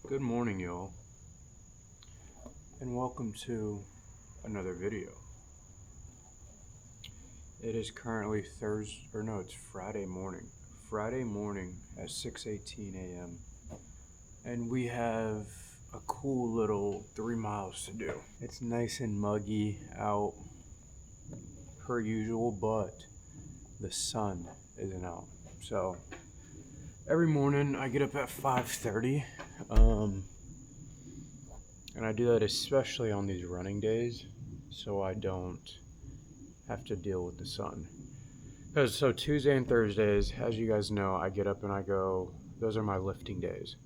Good morning, y'all, and welcome to another video. It is currently it's Friday morning. Friday morning at 6:18 a.m. and we have a cool little 3 miles to do. It's nice and muggy out per usual, but the sun isn't out. So every morning I get up at 5:30. And I do that especially on these running days, so I don't have to deal with the sun. So Tuesday and Thursdays, as you guys know, I get up and I go, those are my lifting days.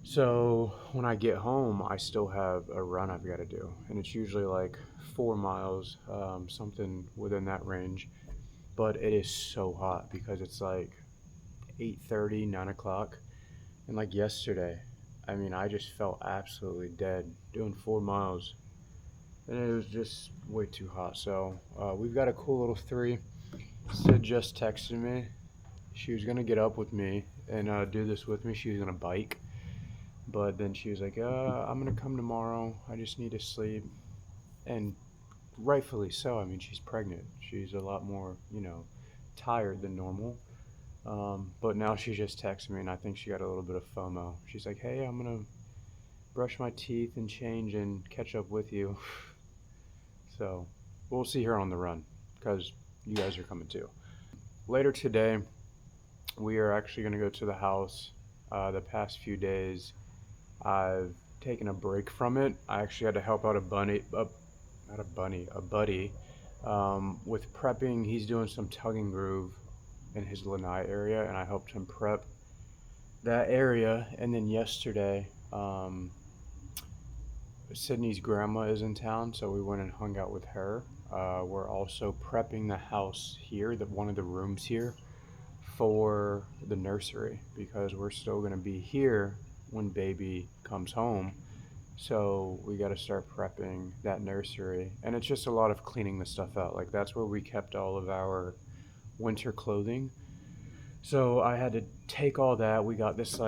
So when I get home, I still have a run I've got to do, and it's usually like 4 miles, something within that range. But it is so hot because it's like 8:30, 9 o'clock, and like yesterday, I mean, I just felt absolutely dead doing 4 miles, and it was just way too hot. So we've got a cool little 3. Sid just texted me. She was gonna get up with me and do this with me. She was gonna bike, but then she was like, I'm gonna come tomorrow. I just need to sleep. And rightfully so. I mean, she's pregnant. She's a lot more, tired than normal. But now she just texted me, and I think she got a little bit of FOMO. She's like, hey, I'm gonna brush my teeth and change and catch up with you. So we'll see her on the run, because you guys are coming too. Later today, we are actually gonna go to the house. The past few days, I've taken a break from it. I actually had to help out a buddy, with prepping. He's doing some tug and groove in his lanai area, and I helped him prep that area. And then yesterday, Sydney's grandma is in town, so we went and hung out with her. We're also prepping the house here, one of the rooms here, for the nursery, because we're still going to be here when baby comes home. So we got to start prepping that nursery, and it's just a lot of cleaning the stuff out. Like, that's where we kept all of our winter clothing. So I had to take all that. We got this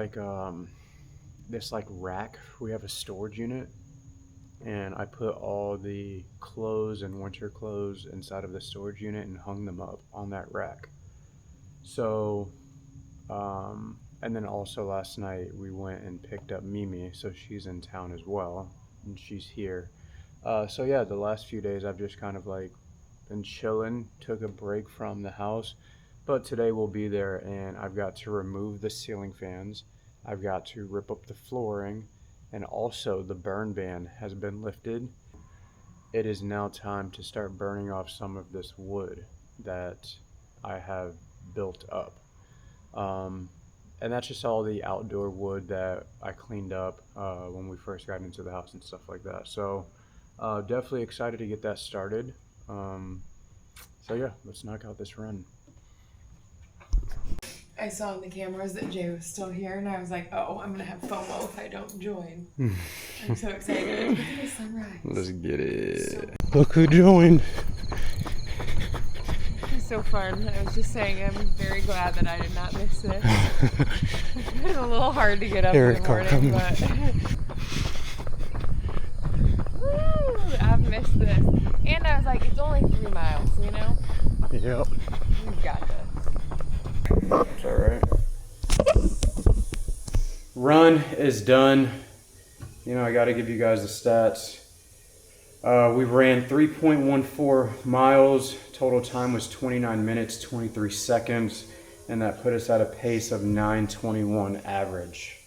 rack. We have a storage unit, and I put all the clothes and winter clothes inside of the storage unit and hung them up on that rack. So and then also last night we went and picked up Mimi, so she's in town as well, and she's here. So yeah, the last few days I've just kind of like been chilling, took a break from the house, but today we'll be there, and I've got to remove the ceiling fans. I've got to rip up the flooring, and also the burn ban has been lifted. It is now time to start burning off some of this wood that I have built up. And that's just all the outdoor wood that I cleaned up when we first got into the house and stuff like that. So definitely excited to get that started. So yeah, let's knock out this run. I saw on the cameras that Jay was still here, and I was like, oh, I'm gonna have FOMO if I don't join. I'm so excited. Look at the sunrise. Let's get it. Look who joined. It's so fun. I was just saying, I'm very glad that I did not miss this. It's a little hard to get up in the morning, but woo, I've missed this. And I was like, it's only 3 miles, you know? Yep. We've got this. It's alright. Run is done. I gotta give you guys the stats. We ran 3.14 miles. Total time was 29 minutes, 23 seconds, and that put us at a pace of 9:21 average.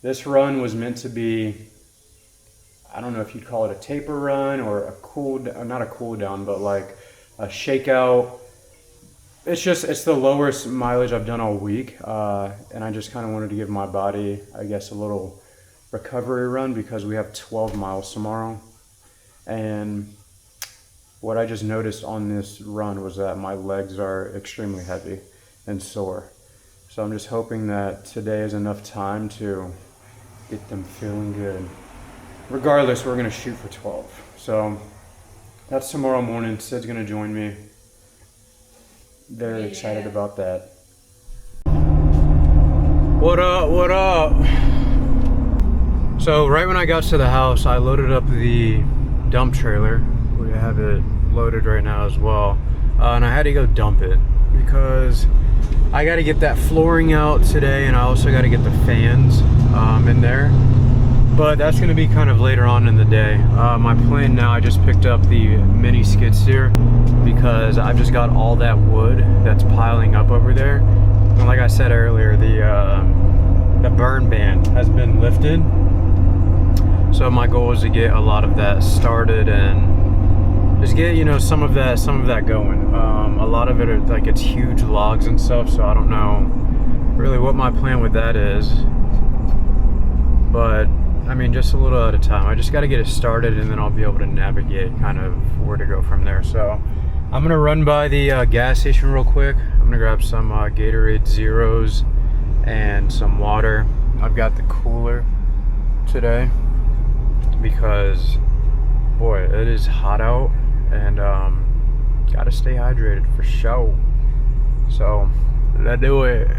This run was meant to be, I don't know if you'd call it a taper run or not a cool down, but like a shakeout. It's the lowest mileage I've done all week, and I just kind of wanted to give my body, I guess, a little recovery run, because we have 12 miles tomorrow. And what I just noticed on this run was that my legs are extremely heavy and sore. So I'm just hoping that today is enough time to get them feeling good. Regardless, we're gonna shoot for 12. So that's tomorrow morning. Sid's gonna join me. Very excited about that. What up, what up? So right when I got to the house, I loaded up the dump trailer. We have it loaded right now as well. And I had to go dump it because I got to get that flooring out today, and I also got to get the fans in there. But that's going to be kind of later on in the day. My plan now, I just picked up the mini skid steer because I've just got all that wood that's piling up over there. And like I said earlier, the burn ban has been lifted. So my goal is to get a lot of that started and just get, you know, some of that going. A lot of it are like, it's huge logs and stuff, so I don't know really what my plan with that is. But I mean, just a little at a time. I just got to get it started, and then I'll be able to navigate kind of where to go from there. So I'm gonna run by the gas station real quick. I'm gonna grab some Gatorade Zeros and some water. I've got the cooler today because, boy, it is hot out, and gotta stay hydrated for sure. So let's do it.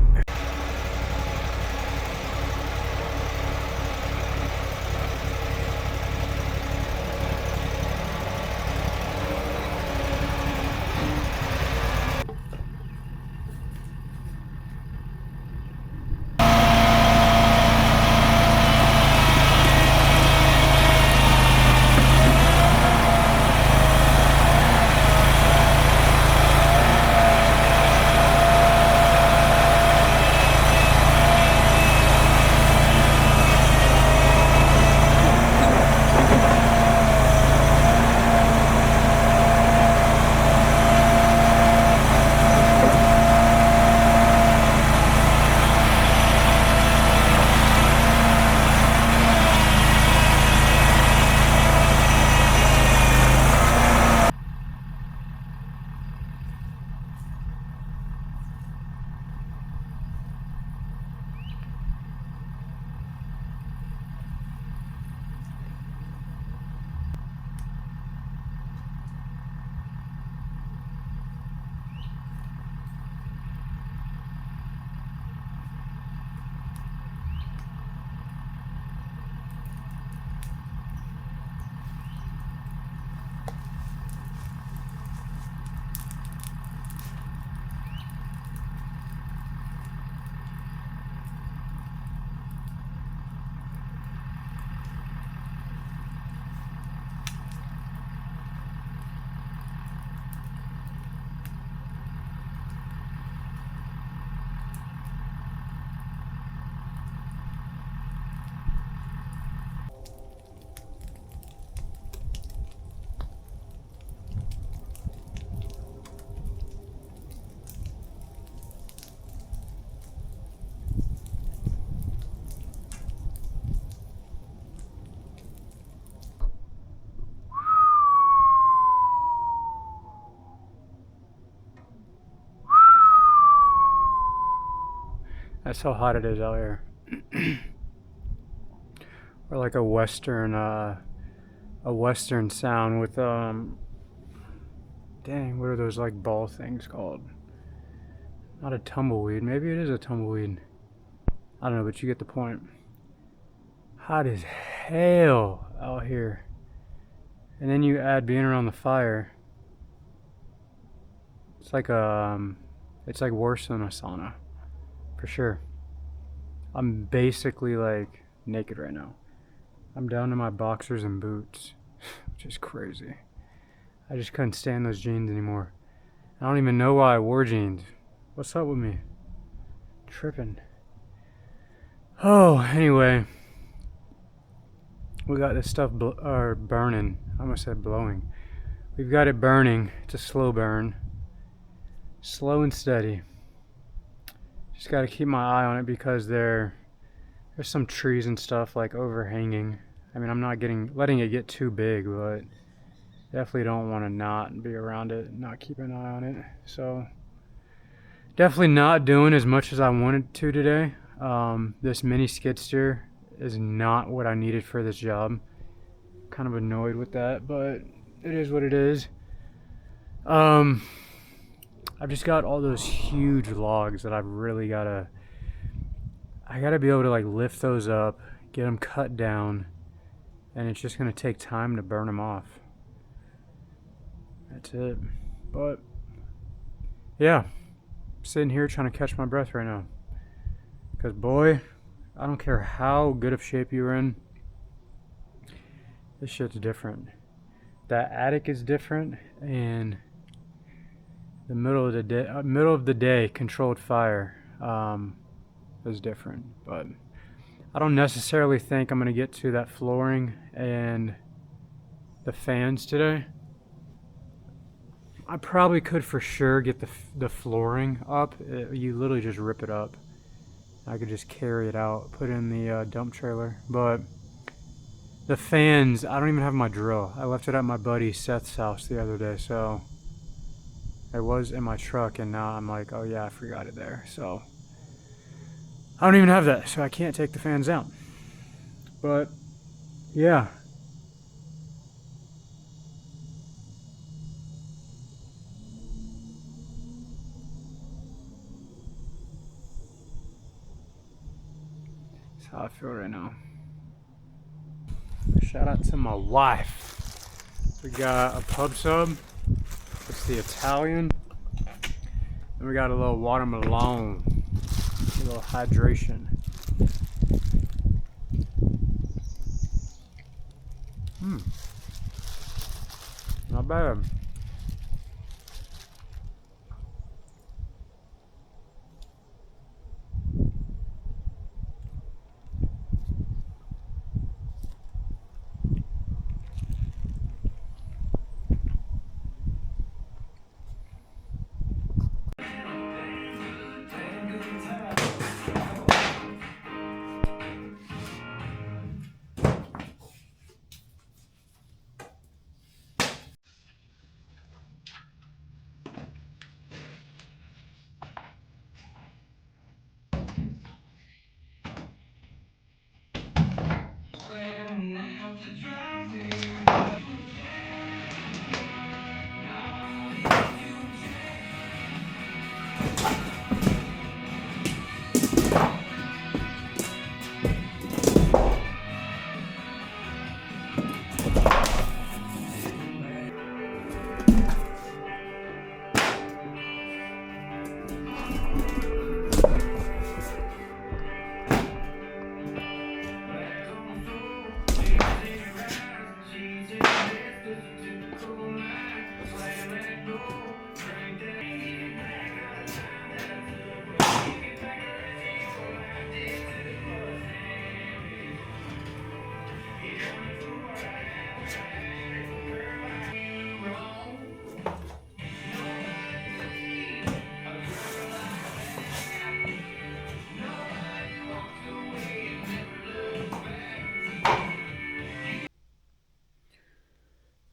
That's how hot it is out here. Or like a western sound with dang, what are those like ball things called? Not a tumbleweed. Maybe it is a tumbleweed. I don't know, but you get the point. Hot as hell out here. And then you add being around the fire. It's like worse than a sauna. For sure. I'm basically like naked right now. I'm down to my boxers and boots, which is crazy. I just couldn't stand those jeans anymore. I don't even know why I wore jeans. What's up with me? Tripping. Oh, anyway. We got this stuff burning. I almost said blowing. We've got it burning. It's a slow burn. Slow and steady. Just got to keep my eye on it because there's some trees and stuff like overhanging. I mean, I'm not letting it get too big, but definitely don't want to not be around it, not keep an eye on it. So definitely not doing as much as I wanted to today. This mini skid steer is not what I needed for this job. Kind of annoyed with that, but it is what it is. I've just got all those huge logs that I've really I gotta be able to like lift those up, get them cut down, and it's just going to take time to burn them off. That's it. But yeah, I'm sitting here trying to catch my breath right now, because boy, I don't care how good of shape you're in, this shit's different. That attic is different, and the middle of the day controlled fire is different. But I don't necessarily think I'm gonna get to that flooring and the fans today. I probably could for sure get the flooring up. You literally just rip it up. I could just carry it out, put it in the dump trailer. But the fans, I don't even have my drill. I left it at my buddy Seth's house the other day, so it was in my truck, and now I'm like, oh yeah, I forgot it there. So I don't even have that, so I can't take the fans out. But yeah. That's how I feel right now. Shout out to my wife. We got a pub sub. It's the Italian. And we got a little watermelon. A little hydration. Not bad.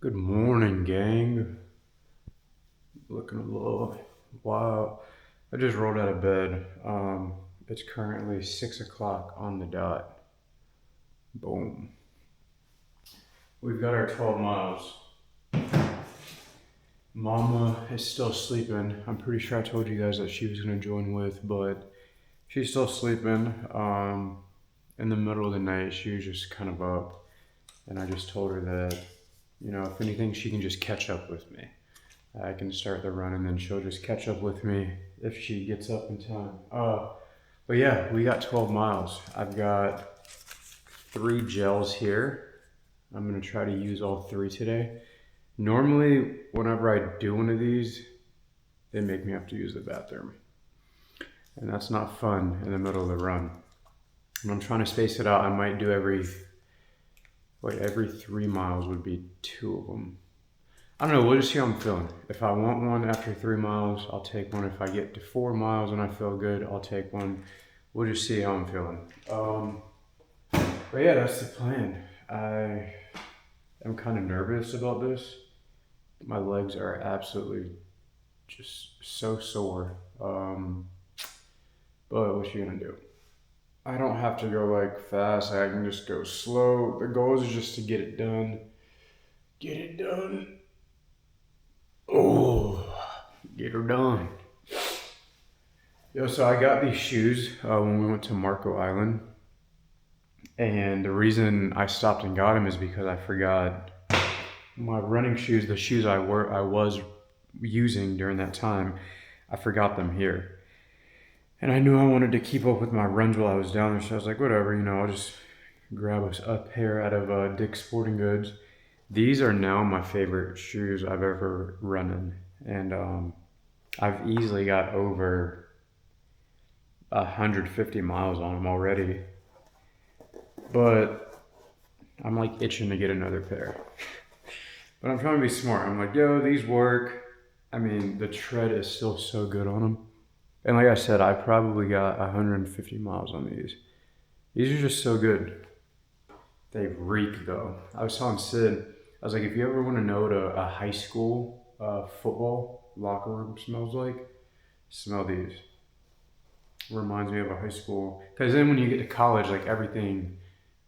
Good morning, gang. Looking a little wild. I just rolled out of bed. It's currently 6 o'clock on the dot. Boom. We've got our 12 miles. Mama is still sleeping. I'm pretty sure I told you guys that she was gonna join with, but she's still sleeping. In the middle of the night, she was just kind of up, and I just told her that, you know, if anything, she can just catch up with me. I can start the run, and then she'll just catch up with me if she gets up in time. But yeah, we got 12 miles. I've got 3 gels here. I'm gonna try to use all 3 today. Normally, whenever I do one of these, they make me have to use the bathroom. And that's not fun in the middle of the run. And I'm trying to space it out. I might do every 3 miles would be 2 of them. I don't know, we'll just see how I'm feeling. If I want one after 3 miles, I'll take one. If I get to 4 miles and I feel good, I'll take one. We'll just see how I'm feeling. But yeah, that's the plan. I'm kind of nervous about this. My legs are absolutely just so sore. But what you gonna do? I don't have to go like fast. I can just go slow. The goal is just to get it done. Get it done. Oh, get her done. Yo, so I got these shoes when we went to Marco Island. And the reason I stopped and got them is because I forgot my running shoes, the shoes I was using during that time. I forgot them here. And I knew I wanted to keep up with my runs while I was down there, so I was like, whatever, I'll just grab a pair out of Dick's Sporting Goods. These are now my favorite shoes I've ever run in. And I've easily got over 150 miles on them already. But I'm like itching to get another pair. But I'm trying to be smart. I'm like, yo, these work. I mean, the tread is still so good on them. And like I said, I probably got 150 miles on these. These are just so good. They reek though. I was telling Sid, I was like, if you ever want to know what a high school football locker room smells like, smell these. Reminds me of a high school. Because then when you get to college, like everything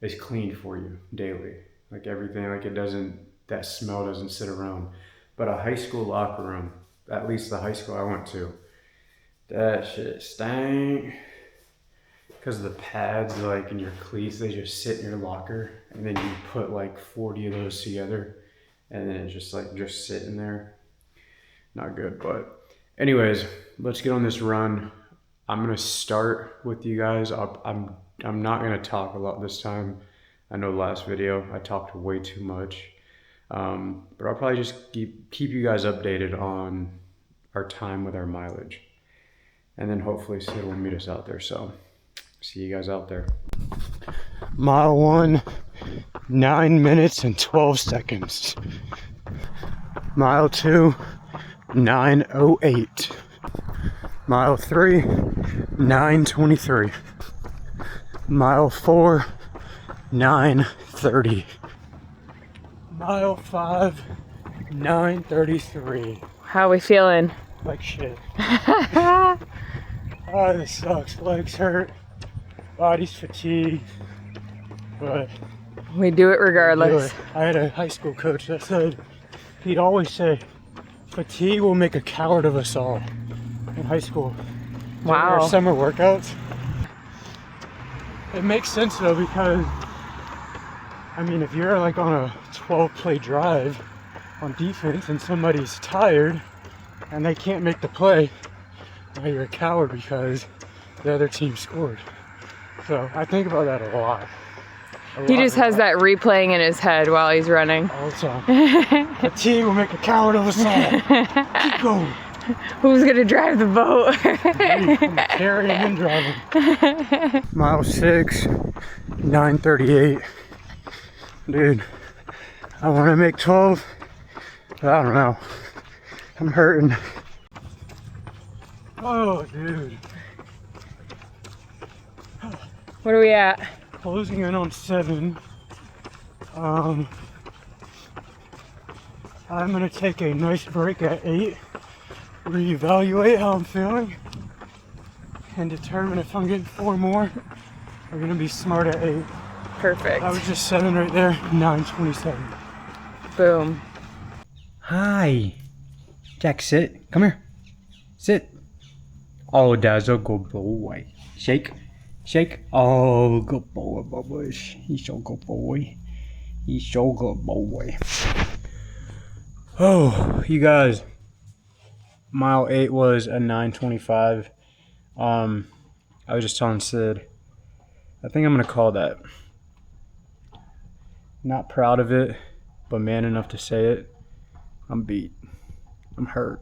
is cleaned for you daily. Like everything, like it doesn't, that smell doesn't sit around. But a high school locker room, at least the high school I went to, that shit stank. Because the pads, like in your cleats, they just sit in your locker, and then you put like 40 of those together, and then it's just like just sitting there. Not good, but anyways, let's get on this run. I'm gonna start with you guys. I'm not gonna talk a lot this time. I know last video I talked way too much, but I'll probably just keep you guys updated on our time with our mileage, and then hopefully Sid will meet us out there. So. See you guys out there. Mile 1, 9 minutes and 12 seconds. Mile 2, 9:08. Mile 3, 9:23. Mile 4, 9:30. Mile 5, 9:33. How are we feeling? Like shit. Oh, this sucks. Legs hurt. Body's fatigued, but we do it regardless. I had a high school coach that said, he'd always say, fatigue will make a coward of us all in high school. Wow. Our summer workouts. It makes sense though, because I mean, if you're like on a 12-play drive on defense and somebody's tired and they can't make the play, well, you're a coward because the other team scored. So I think about that a lot. He just has that replaying in his head while he's running. All the time. The team will make a coward of us all. Keep going. Who's gonna drive the boat? I'm carrying and driving. Mile 6, 9:38. Dude, I want to make 12, but I don't know. I'm hurting. Oh, dude. What are we at? Closing in on 7. I'm gonna take a nice break at 8, reevaluate how I'm feeling, and determine if I'm getting 4 more. We're gonna be smart at 8. Perfect. I was just 7 right there, 9:27. Boom. Hi. Jack, sit. Come here. Sit. Oh, that's a good boy. Shake. Shake. Oh, good boy, Bubbles. He's so good boy. He's so good boy. Oh, you guys. Mile 8 was a 9:25. I was just telling Sid, I think I'm gonna call that. Not proud of it, but man enough to say it. I'm beat. I'm hurt.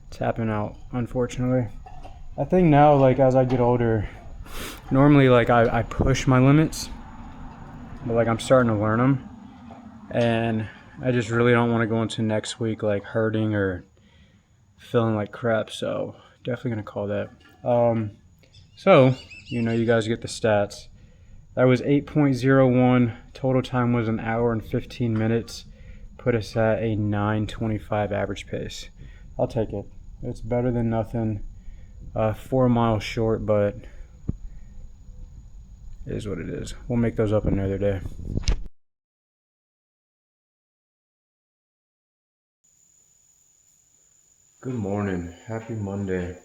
It's happening out, unfortunately. I think now, like, as I get older, normally, like, I push my limits, but, like, I'm starting to learn them, and I just really don't want to go into next week, like, hurting or feeling like crap, so definitely gonna call that. So, you guys get the stats. That was 8.01. Total time was 1 hour and 15 minutes. Put us at a 9:25 average pace. I'll take it. It's better than nothing. 4 miles short, but it is what it is. We'll make those up another day. Good morning. Happy Monday.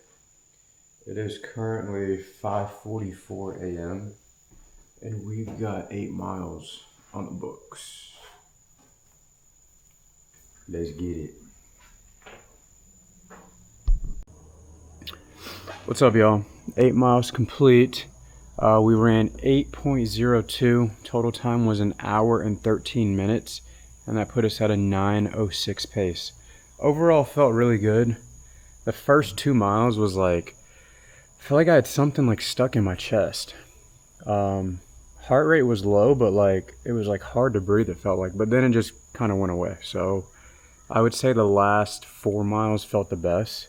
It is currently 5:44 a.m. and we've got 8 miles on the books. Let's get it. What's up, y'all? 8 miles complete. We ran 8.02. Total time was an hour and 13 minutes, and that put us at a 9:06 pace. Overall, felt really good. The first 2 miles was like, I felt like I had something like stuck in my chest. Heart rate was low, but like it was like hard to breathe, it felt like, but then it just kind of went away. So I would say the last 4 miles felt the best.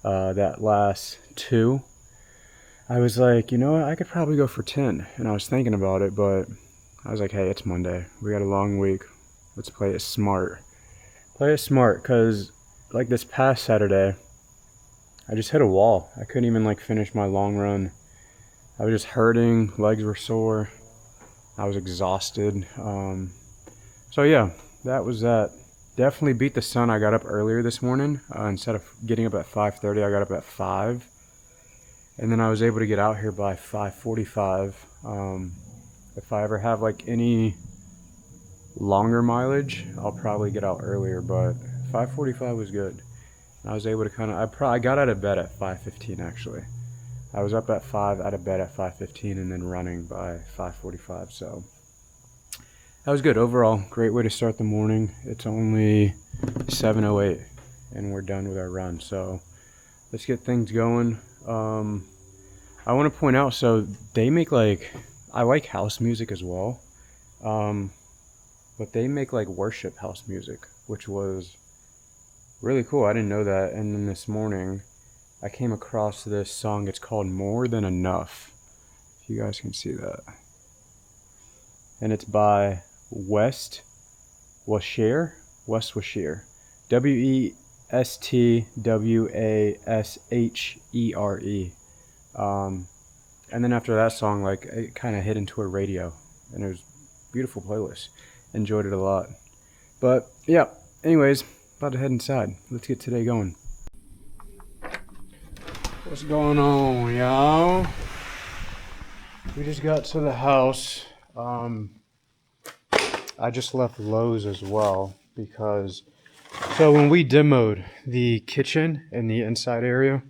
That last 2, I was like, you know what, I could probably go for 10. And I was thinking about it, but I was like, hey, it's Monday. We got a long week. Let's play it smart. Play it smart, because like this past Saturday, I just hit a wall. I couldn't even like finish my long run. I was just hurting, legs were sore. I was exhausted. So yeah, that was that. Definitely beat the sun. I got up earlier this morning. Instead of getting up at 5:30, I got up at 5. And then I was able to get out here by 5:45. If I ever have like any longer mileage, I'll probably get out earlier, but 5:45 was good. I was able to kind of, I got out of bed at 5:15 actually. I was up at 5, out of bed at 5:15, and then running by 5:45. So that was good overall. Great way to start the morning. It's only 7:08 and we're done with our run. So let's get things going. I want to point out, so they make like, I like house music as well. But they make like worship house music, which was really cool. I didn't know that. And then this morning I came across this song. It's called More Than Enough, if you guys can see that. And it's by West Washere. Westwashere. And then after that song, like it kind of hit into a radio, and it was a beautiful playlist. Enjoyed it a lot. But yeah, anyways, about to head inside. Let's get today going. What's going on, y'all? We just got to the house. I just left Lowe's as well because, so when we demoed the kitchen and the inside area,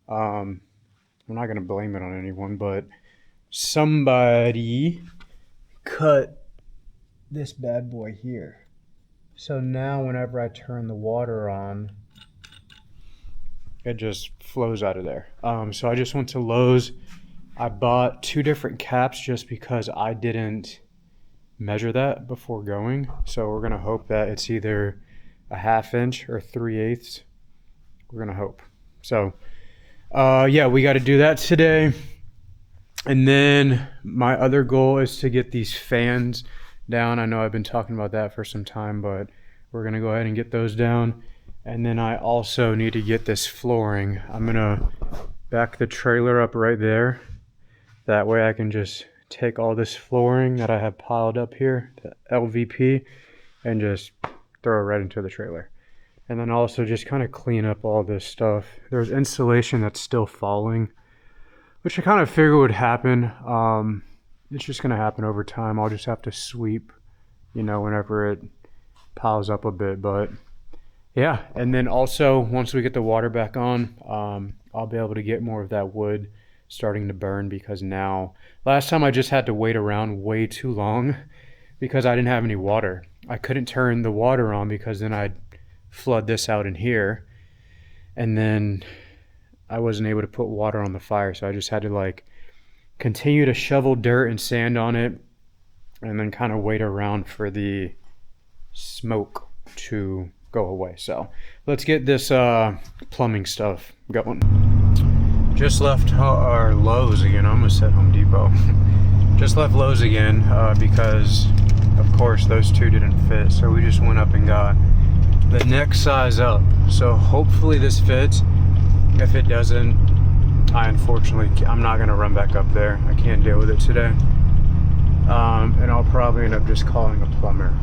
I'm not gonna blame it on anyone, but somebody cut this bad boy here. So now whenever I turn the water on, it just flows out of there. So I just went to Lowe's. I bought 2 different caps just because I didn't measure that before going. So we're gonna hope that it's either a 1/2 inch or 3/8. We're gonna hope. So yeah, we got to do that today. And then my other goal is to get these fans down. I know I've been talking about that for some time, but we're gonna go ahead and get those down. And then I also need to get this flooring. I'm gonna back the trailer up right there. That way I can just take all this flooring that I have piled up here, the LVP, and just throw it right into the trailer. And then also just kind of clean up all this stuff. There's insulation that's still falling, which I kind of figured would happen. It's just gonna happen over time. I'll just have to sweep, you know, whenever it piles up a bit. But yeah, and then also once we get the water back on, I'll be able to get more of that wood starting to burn, because now, last time I just had to wait around way too long because I didn't have any water. I couldn't turn the water on because then I'd flood this out in here, and then I wasn't able to put water on the fire, so I just had to like continue to shovel dirt and sand on it and then kind of wait around for the smoke to go away. So let's get this plumbing stuff going. Just left our Lowe's again. I almost said Home Depot. Just left Lowe's again because of course those 2 didn't fit, so we just went up and got the next size up. So hopefully this fits. If it doesn't, I'm not gonna run back up there. I can't deal with it today. And I'll probably end up just calling a plumber.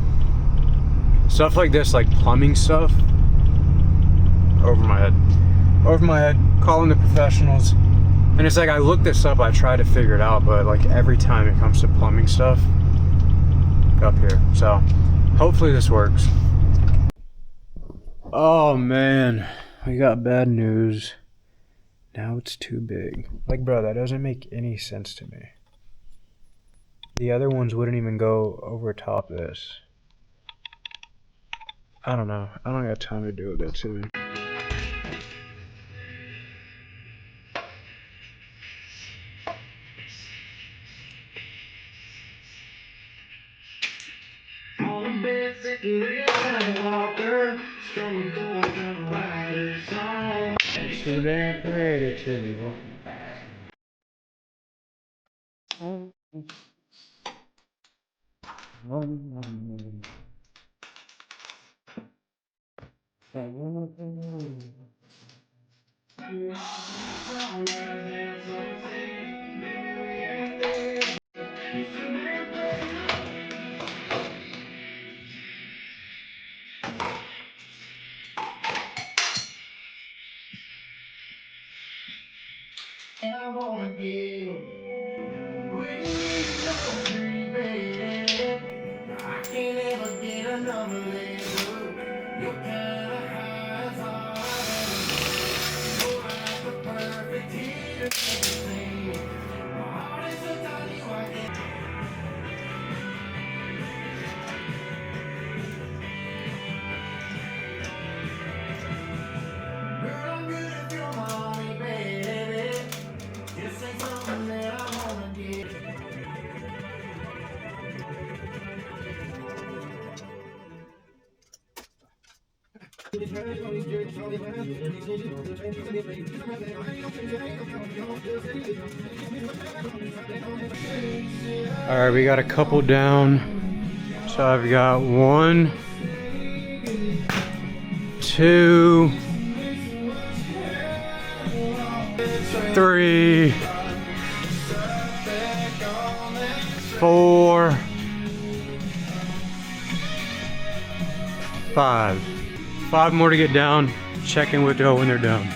Stuff like this, like plumbing stuff, over my head. over my head, calling the professionals. And it's like, I looked this up, I tried to figure it out, but like every time it comes to plumbing stuff, up here. So hopefully this works. Oh man, we got bad news. Now it's too big. Like, bro, that doesn't make any sense to me. The other ones wouldn't even go over top this. I don't know. I don't got time to deal with that to me. So damn creative to me. Alright, we got a couple down. So I've got 1, 2, 3, 4, 5. 5 more to get down. Check in with Joe when they're done.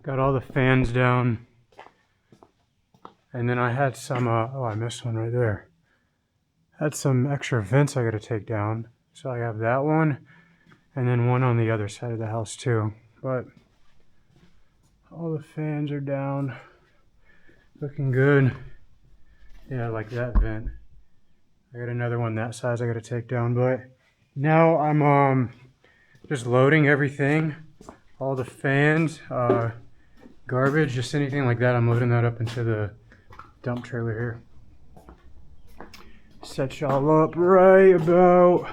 Got all the fans down. And then I had some, oh, I missed one right there. Had some extra vents I gotta take down. So I have that one, and then one on the other side of the house too. But all the fans are down. Looking good. Yeah, like that vent. I got another one that size I gotta take down, but now I'm just loading everything. All the fans, garbage, just anything like that, I'm loading that up into the dump trailer here. Set y'all up right about.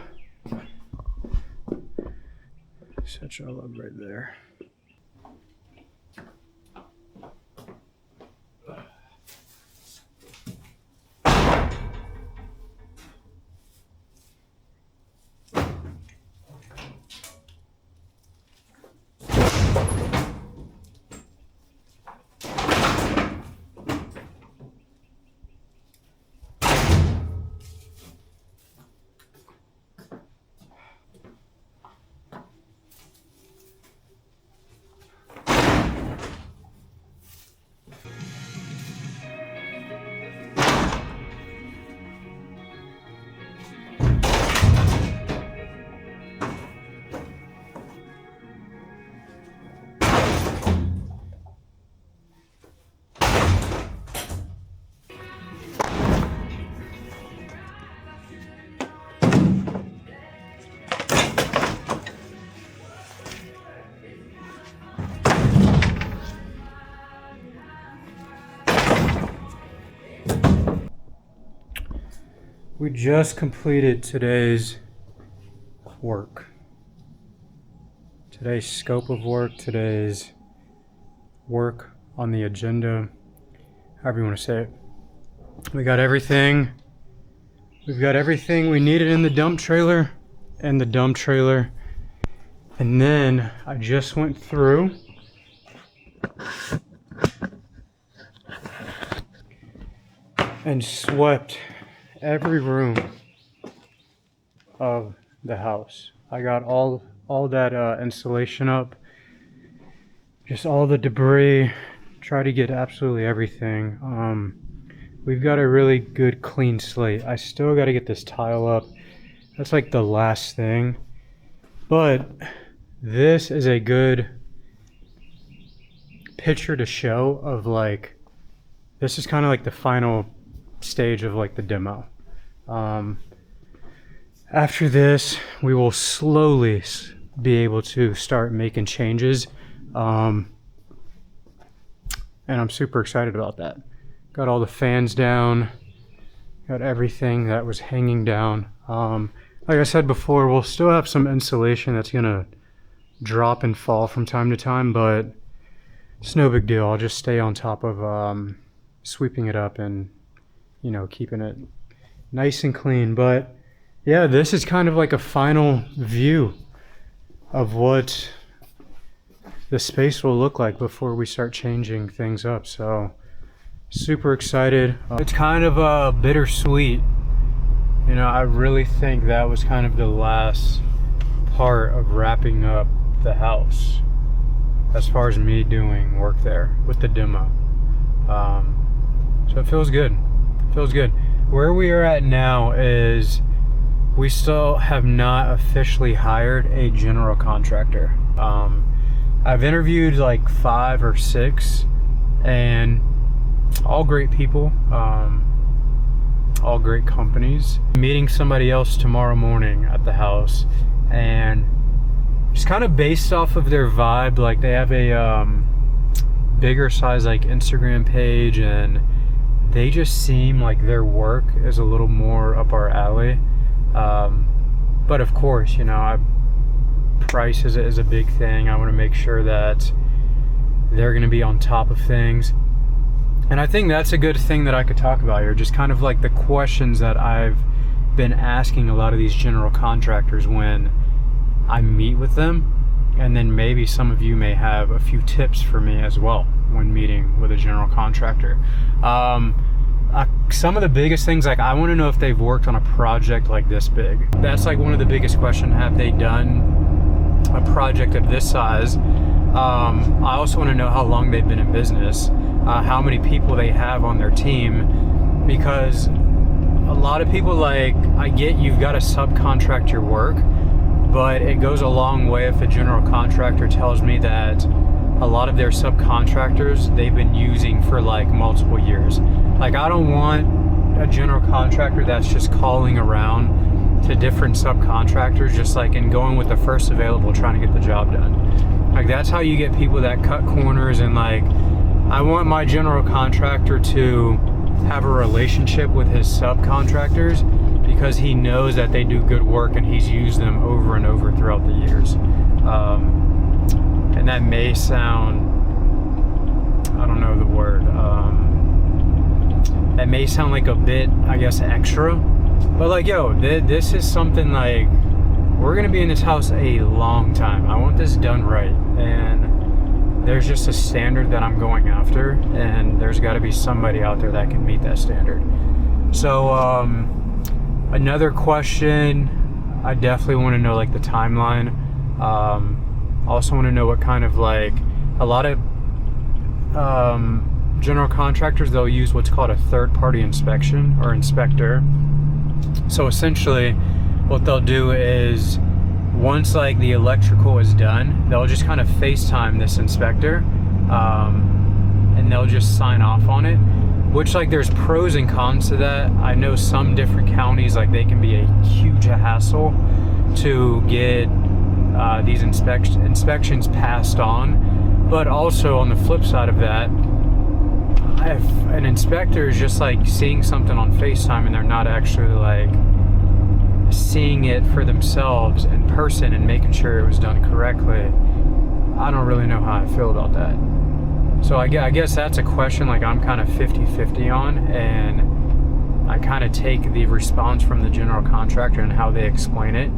Set y'all up right there. We just completed today's work. Today's scope of work, today's work on the agenda, however you want to say it. We got everything. We've got everything we needed in the dump trailer and the dump trailer. And then I just went through and swept every room of the house. I got all that insulation up, just all the debris, try to get absolutely everything. We've got a really good clean slate. I still got to get this tile up. That's like the last thing, but this is a good picture to show of like, this is kind of like the final stage of like the demo. After this, we will slowly be able to start making changes. And I'm super excited about that. Got all the fans down, got everything that was hanging down. Like I said before, we'll still have some insulation that's gonna drop and fall from time to time, but it's no big deal. I'll just stay on top of sweeping it up and, you know, keeping it nice and clean. But yeah, this is kind of like a final view of what the space will look like before we start changing things up. So super excited. It's kind of bittersweet. You know, I really think that was kind of the last part of wrapping up the house as far as me doing work there with the demo. So it feels good. It feels good. Where we are at now is we still have not officially hired a general contractor. I've interviewed like 5 or 6, and all great people, all great companies. Meeting somebody else tomorrow morning at the house, and just kind of based off of their vibe, like they have a bigger size like Instagram page, and they just seem like their work is a little more up our alley. But of course, you know, price is a big thing. I want to make sure that they're going to be on top of things. And I think that's a good thing that I could talk about here. Just kind of like the questions that I've been asking a lot of these general contractors when I meet with them. And then maybe some of you may have a few tips for me as well when meeting with a general contractor. Some of the biggest things, like I want to know if they've worked on a project like this big. That's like one of the biggest questions. Have they done a project of this size? I also want to know how long they've been in business, how many people they have on their team, because a lot of people, like, I get you've got to subcontract your work, but it goes a long way if a general contractor tells me that a lot of their subcontractors they've been using for like multiple years. Like, I don't want a general contractor that's just calling around to different subcontractors just like and going with the first available trying to get the job done. Like, that's how you get people that cut corners. And like, I want my general contractor to have a relationship with his subcontractors because he knows that they do good work and he's used them over and over throughout the years. And that may sound, I don't know the word, that may sound like a bit, I guess, extra, but like, yo, this is something like, we're gonna be in this house a long time. I want this done right, and there's just a standard that I'm going after, and there's got to be somebody out there that can meet that standard. So another question, I definitely want to know like the timeline. I also want to know what kind of, like, a lot of general contractors, they'll use what's called a third-party inspection or inspector. So essentially what they'll do is, once like the electrical is done, they'll just kind of FaceTime this inspector, and they'll just sign off on it, which, like, there's pros and cons to that. I know some different counties, like, they can be a huge hassle to get these inspections passed on. But also on the flip side of that, if an inspector is just like seeing something on FaceTime and they're not actually like seeing it for themselves in person and making sure it was done correctly, I don't really know how I feel about that. So I guess that's a question like I'm kind of 50-50 on, and I kind of take the response from the general contractor and how they explain it.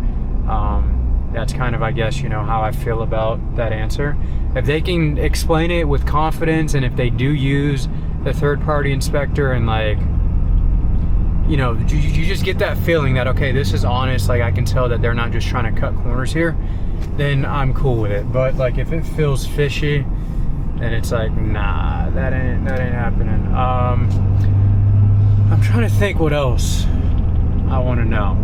that's kind of, I guess, how I feel about that answer. If they can explain it with confidence, and if they do use the third-party inspector, and like, you just get that feeling that, okay, this is honest, like I can tell that they're not just trying to cut corners here, then I'm cool with it. But like if it feels fishy, then it's like, nah, that ain't happening. I'm trying to think what else I want to know.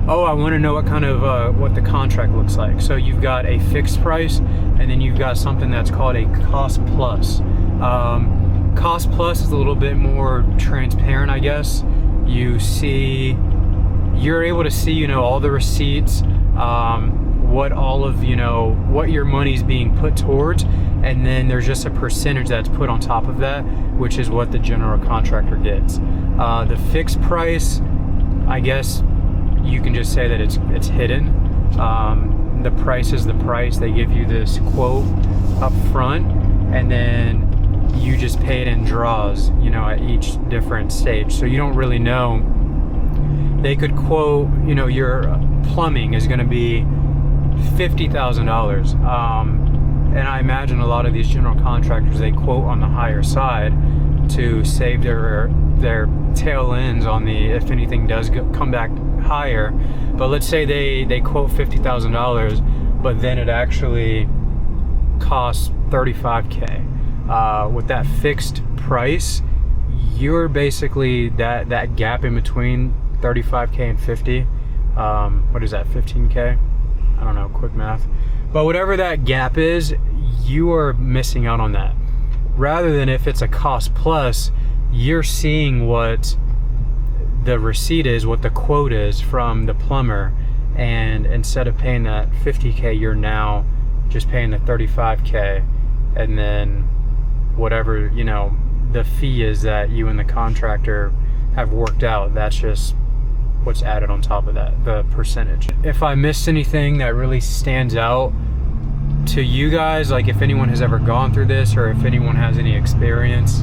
Oh, I want to know what kind of what the contract looks like. So you've got a fixed price, and then you've got something that's called a cost plus. Cost plus is a little bit more transparent, I guess. You're able to see, all the receipts, what all of, what your money's being put towards, and then there's just a percentage that's put on top of that, which is what the general contractor gets. The fixed price, I guess you can just say that it's hidden. The price is the price. They give you this quote up front, and then you just pay it in draws, at each different stage. So you don't really know. They could quote, your plumbing is going to be $50,000. And I imagine a lot of these general contractors, they quote on the higher side to save their tail ends on the, if anything does come back higher. But let's say they quote $50,000, but then it actually costs $35K. With that fixed price, you're basically that gap in between 35K and 50. What is that, 15K? I don't know, quick math. But whatever that gap is, you are missing out on that. Rather than if it's a cost plus, you're seeing what the receipt is, what the quote is from the plumber, and instead of paying that 50K, you're now just paying the 35K, and then whatever, the fee is that you and the contractor have worked out, that's just what's added on top of that, the percentage. If I missed anything that really stands out to you guys, like if anyone has ever gone through this, or if anyone has any experience,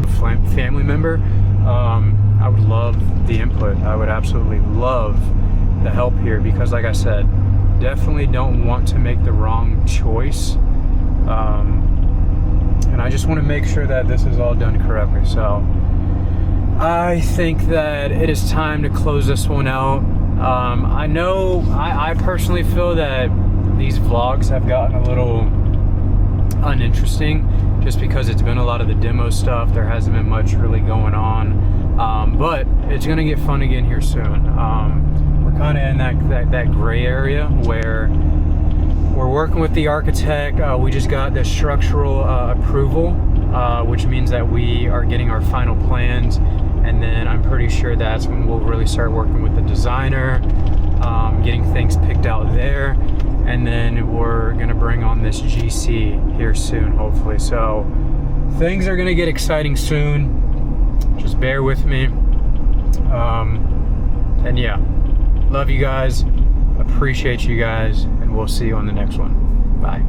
family member, I would love the input. I would absolutely love the help here, because like I said, definitely don't want to make the wrong choice. And I just want to make sure that this is all done correctly. So I think that it is time to close this one out. I know I personally feel that these vlogs have gotten a little uninteresting, just because it's been a lot of the demo stuff. There hasn't been much really going on. But it's gonna get fun again here soon. We're kind of in that gray area where we're working with the architect. We just got the structural approval, which means that we are getting our final plans, and then I'm pretty sure that's when we'll really start working with the designer, getting things picked out there, and then we're gonna bring on this GC here soon, hopefully. So things are gonna get exciting soon. Just bear with me. And yeah, love you guys, appreciate you guys, and we'll see you on the next one. Bye.